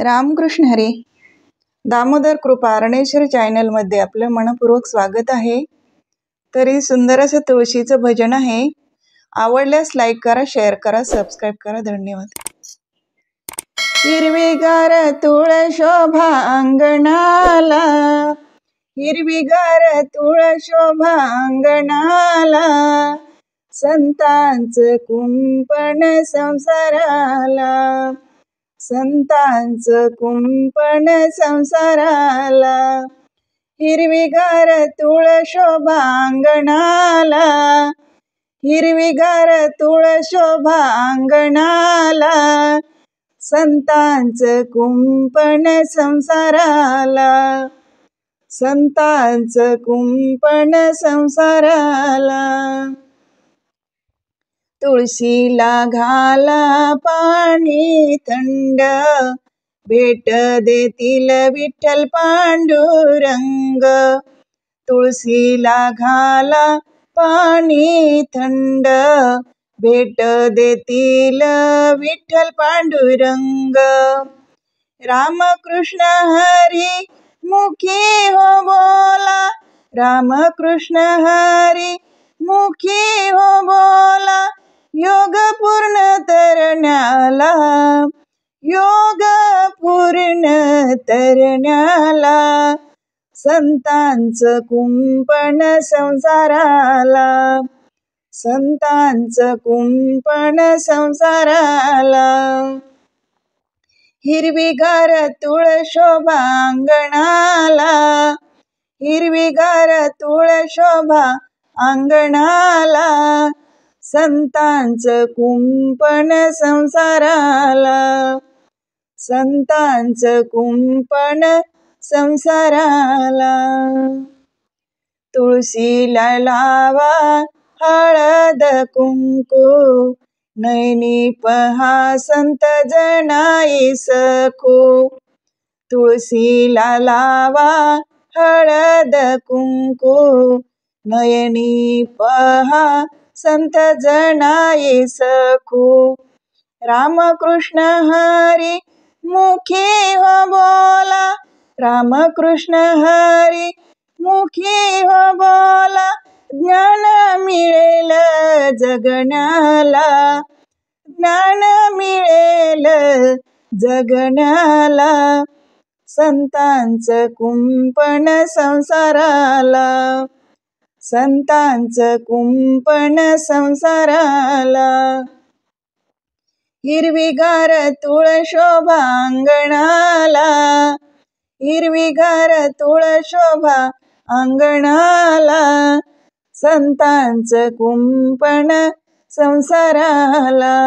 रामकृष्ण हरी. दामोदर कृपा अरणेश्वर चॅनलमध्ये आपलं मनपूर्वक स्वागत आहे. तरी सुंदर असं तुळशीचं भजन आहे. आवडल्यास लाईक करा, शेअर करा, सबस्क्राईब करा. धन्यवाद. हिरवीगार तुळ शोभा अंगणाला, हिरवीगार तुळ शोभा अंगणाला, संतांचं कुंपण संसाराला, संतांचं कुंपण संसाराला. हिरवीगार तुळ शोभा अंगणाला, हिरवीगार तुळ शोभा अंगणाला, संतांचं कुंपण संसाराला, संतांचं कुंपण संसाराला. तुळशीला घाला पाणी थंड, भेट देतील विठ्ठल पांडुरंग. तुळशीला घाला पाणी थंड, भेट देतील विठ्ठल पांडुरंग. रामकृष्ण हरी मुखी हो बोला, रामकृष्ण हरी मुखी हो बोला, योग पूर्ण तरण्याला, योग पूर्ण तरण्याला, संतांचं कुंपण संसाराला, संतांचं कुंपण संसाराला. हिरवीगार तुळ शोभा अंगणाला, हिरवीगार तुळ शोभा अंगणाला, संतांचं कुंपण संसाराला, संतांचं कुंपण संसाराला. तुळशीला लावा हळद कुंकू, नैनी पहा संत जनाई सखू. तुळशीला लावा हळद कुंकू, नयनी पहा संत जनाई सखू. रामकृष्ण हरी मुखी हो बोला, रामकृष्ण हरी मुखी हो बोला, ज्ञान मिळेल जगण्याला, ज्ञान मिळेल जगण्याला, संतांचं कुंपण संसाराला, संतांचं कुंपण संसाराला. हिरवीगार तुळ शोभा अंगणाला, हिरवीगार तुळ शोभा अंगणाला, संतांचं कुंपण संसाराला,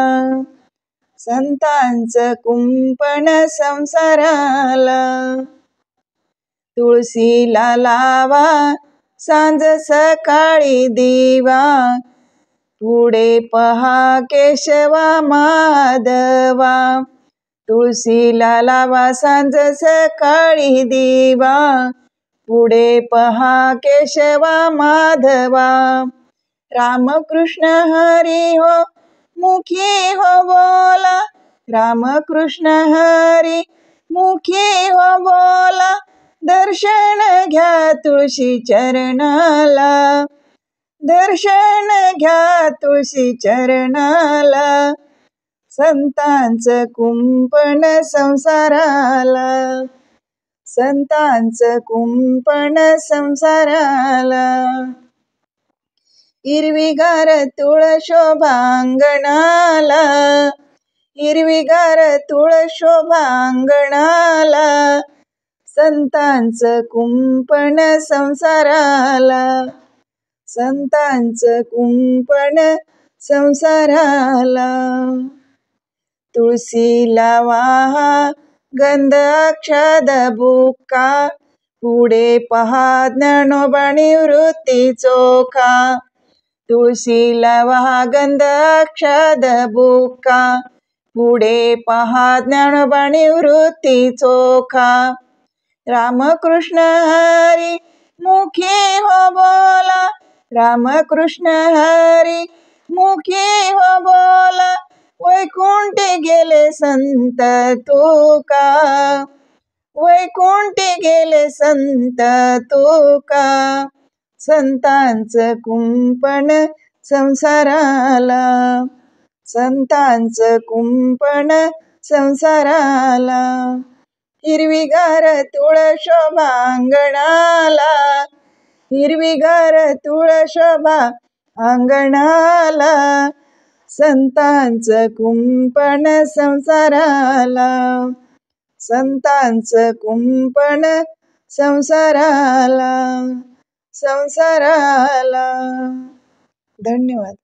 संतांचं कुंपण संसाराला. तुळशीला लावा सांज सकाळी दिवा, पुढे पहा केशवा माधवा. तुळशीला लावा सांज सकाळी दिवा, पुढे पहा केशवा माधवा. रामकृष्ण हरी हो मुखी हो बोला, रामकृष्ण हरी मुखी हो बोला, दर्शन घ्या तुळशी चरणाला, दर्शन घ्या तुळशी चरणाला, संतांचं कुंपण संसाराला, संतांचं कुंपण संसाराला. हिरवीगार तुळ शोभा अंगणाला, हिरवीगार तुळ शोभा अंगणाला, संतांचं कुंपण संसाराला, संतांचं कुंपण संसाराला. तुळशीला वाहा गंध अक्षद बुक्का, पुढे पहा ज्ञानोबा निवृत्ती चोखा. तुळशीला वाहा गंध अक्षद बुक्का, पुढे पहा ज्ञानोबा निवृत्ती चोखा. रामकृष्ण हरी मुखी हो बोला, रामकृष्ण हरी मुखी हो बोला, वैकुंठी गेले संत तुका, वैकुंठी गेले संत तुका, संतांचं कुंपण संसाराला, संतांचं कुंपण संसाराला. हिरवीगार तुळशोभा अंगणाला, हिरवीगार तुळशोभा अंगणाला, संतांचं कुंपण संसाराला, संतांचं कुंपण संसाराला, संसाराला. धन्यवाद.